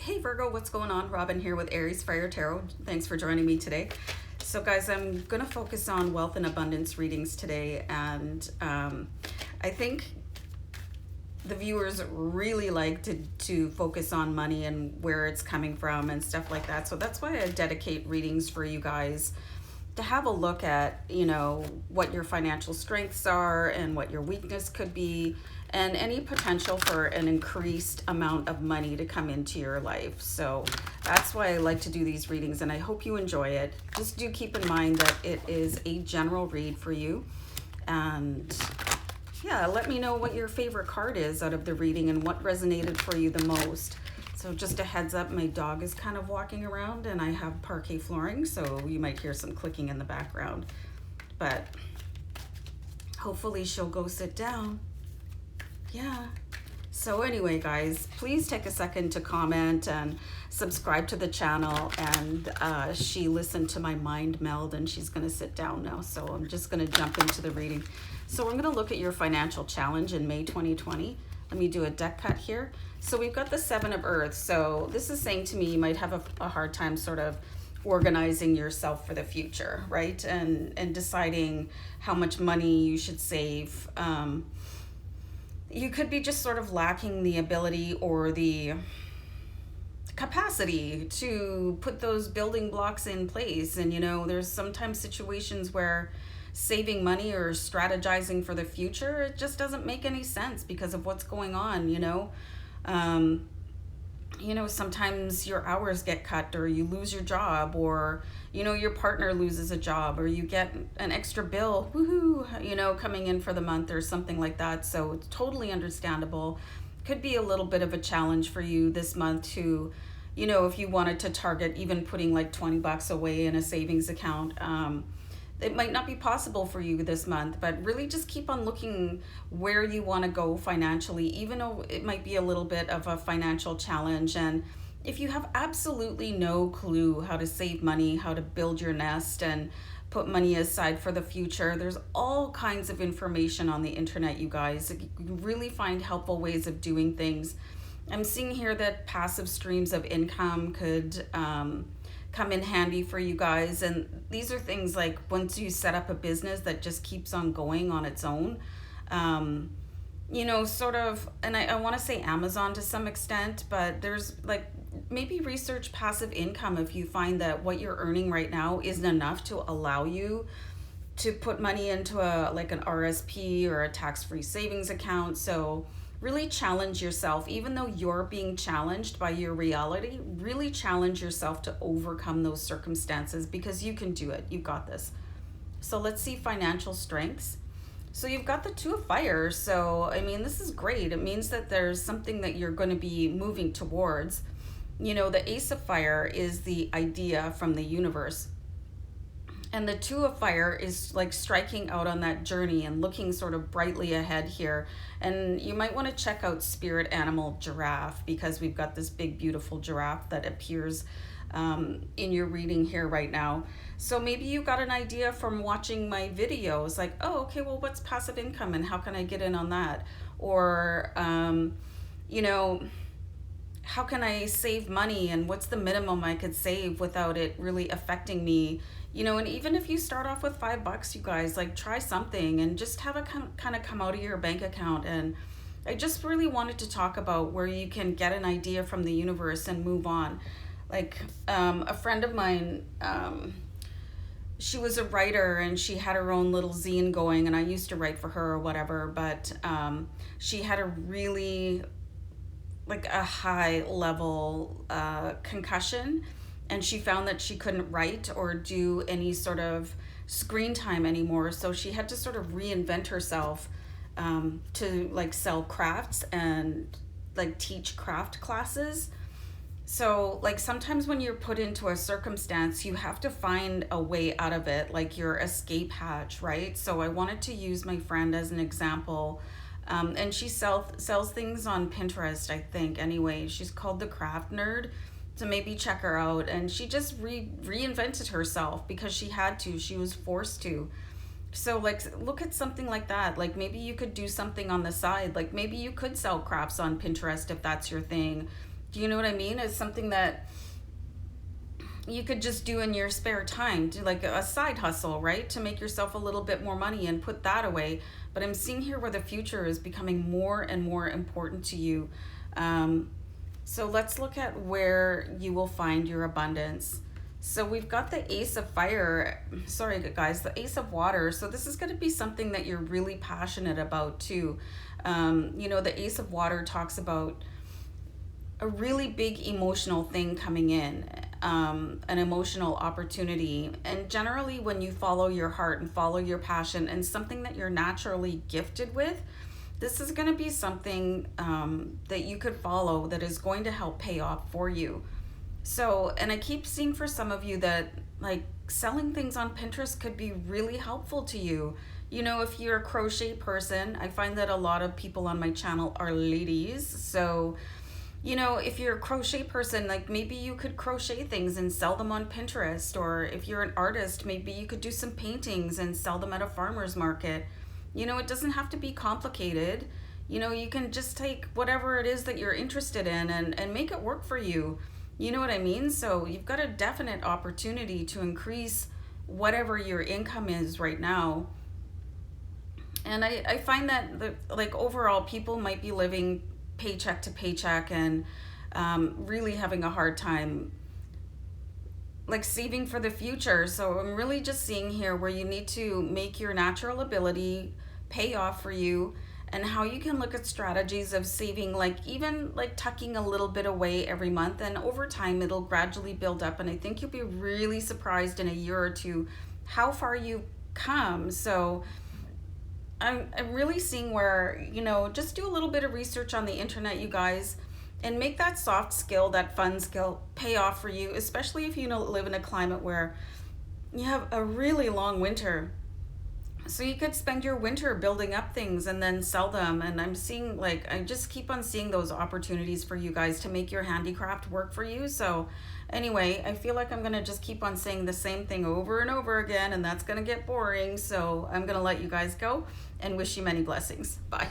Hey Virgo, what's going on? Robin here with AriesFireTarot. Thanks for joining me today. So guys, I'm going to focus on wealth and abundance readings today, and I think the viewers really like to focus on money and where it's coming from and stuff like that. So that's why I dedicate readings for you guys to have a look at, you know, what your financial strengths are and what your weakness could be, and any potential for an increased amount of money to come into your life. So that's why I like to do these readings, and I hope you enjoy it. Just do keep in mind that it is a general read for you. And yeah, let me know what your favorite card is out of the reading and what resonated for you the most. So just a heads up, my dog is kind of walking around and I have parquet flooring, so you might hear some clicking in the background. But hopefully she'll go sit down. Yeah. So anyway, guys, please take a second to comment and subscribe to the channel. And she listened to my mind meld and she's going to sit down now. So I'm just going to jump into the reading. So we're going to look at your financial challenge in May 2020. Let me do a deck cut here. So we've got the Seven of Earth. So this is saying to me you might have a hard time sort of organizing yourself for the future, right? And deciding how much money you should save. You could be just sort of lacking the ability or the capacity to put those building blocks in place. And, you know, there's sometimes situations where saving money or strategizing for the future, it just doesn't make any sense because of what's going on, you know. Sometimes your hours get cut, or you lose your job, or, you know, your partner loses a job, or you get an extra bill, woohoo, you know, coming in for the month or something like that. So it's totally understandable. Could be a little bit of a challenge for you this month to, you know, if you wanted to target even putting like $20 away in a savings account. It might not be possible for you this month, but really just keep on looking where you want to go financially, even though it might be a little bit of a financial challenge. And if you have absolutely no clue how to save money, how to build your nest and put money aside for the future, there's all kinds of information on the internet, you guys. You can really find helpful ways of doing things. I'm seeing here that passive streams of income could come in handy for you guys. And these are things like once you set up a business that just keeps on going on its own, you know, sort of, and I want to say Amazon to some extent, but there's like maybe research passive income if you find that what you're earning right now isn't enough to allow you to put money into like an RSP or a tax-free savings account. So really challenge yourself, even though you're being challenged by your reality, really challenge yourself to overcome those circumstances, because you can do it. You got this. So let's see financial strengths. So you've got the Two of Fire. So, I mean, this is great. It means that there's something that you're going to be moving towards. You know, the Ace of Fire is the idea from the universe. And the Two of Fire is like striking out on that journey and looking sort of brightly ahead here. And you might want to check out spirit animal giraffe, because we've got this big, beautiful giraffe that appears in your reading here right now. So maybe you got an idea from watching my videos, like, oh, okay, well, what's passive income and how can I get in on that? Or, you know, how can I save money and what's the minimum I could save without it really affecting me? You know, and even if you start off with $5, you guys, like, try something and just have it kind of come out of your bank account. And I just really wanted to talk about where you can get an idea from the universe and move on. Like, a friend of mine, she was a writer and she had her own little zine going, and I used to write for her or whatever, but she had a really, like, a high level concussion, and she found that she couldn't write or do any sort of screen time anymore. So she had to sort of reinvent herself to like sell crafts and like teach craft classes. So like sometimes when you're put into a circumstance, you have to find a way out of it, like your escape hatch, right? So I wanted to use my friend as an example. And she sells things on Pinterest, I think. Anyway, she's called The Craft Nerd. So maybe check her out. And she just reinvented herself because she had to. She was forced to. So like look at something like that. Like maybe you could do something on the side. Like maybe you could sell crafts on Pinterest if that's your thing. Do you know what I mean? It's something that you could just do in your spare time, do like a side hustle, right? To make yourself a little bit more money and put that away. But I'm seeing here where the future is becoming more and more important to you. So let's look at where you will find your abundance. So we've got the Ace of Fire, sorry guys, the Ace of Water. So this is going to be something that you're really passionate about too. You know, the Ace of Water talks about a really big emotional thing coming in, an emotional opportunity. And generally when you follow your heart and follow your passion and something that you're naturally gifted with, this is going to be something that you could follow that is going to help pay off for you. So, and I keep seeing for some of you that like selling things on Pinterest could be really helpful to you. You know, if you're a crochet person, I find that a lot of people on my channel are ladies. So, you know, if you're a crochet person, like maybe you could crochet things and sell them on Pinterest. Or if you're an artist, maybe you could do some paintings and sell them at a farmer's market. You know, it doesn't have to be complicated. You know, you can just take whatever it is that you're interested in and make it work for you. You know what I mean? So you've got a definite opportunity to increase whatever your income is right now. And I find that like overall people might be living paycheck to paycheck and really having a hard time like saving for the future. So I'm really just seeing here where you need to make your natural ability pay off for you, and how you can look at strategies of saving, like even like tucking a little bit away every month, and over time it'll gradually build up. And I think you'll be really surprised in a year or two how far you've come. So I'm really seeing where, you know, just do a little bit of research on the internet, you guys, and make that soft skill, that fun skill pay off for you, especially if you live in a climate where you have a really long winter. So you could spend your winter building up things and then sell them. And I'm seeing, like, I just keep on seeing those opportunities for you guys to make your handicraft work for you. So anyway, I feel like I'm going to just keep on saying the same thing over and over again, and that's going to get boring. So I'm going to let you guys go and wish you many blessings. Bye.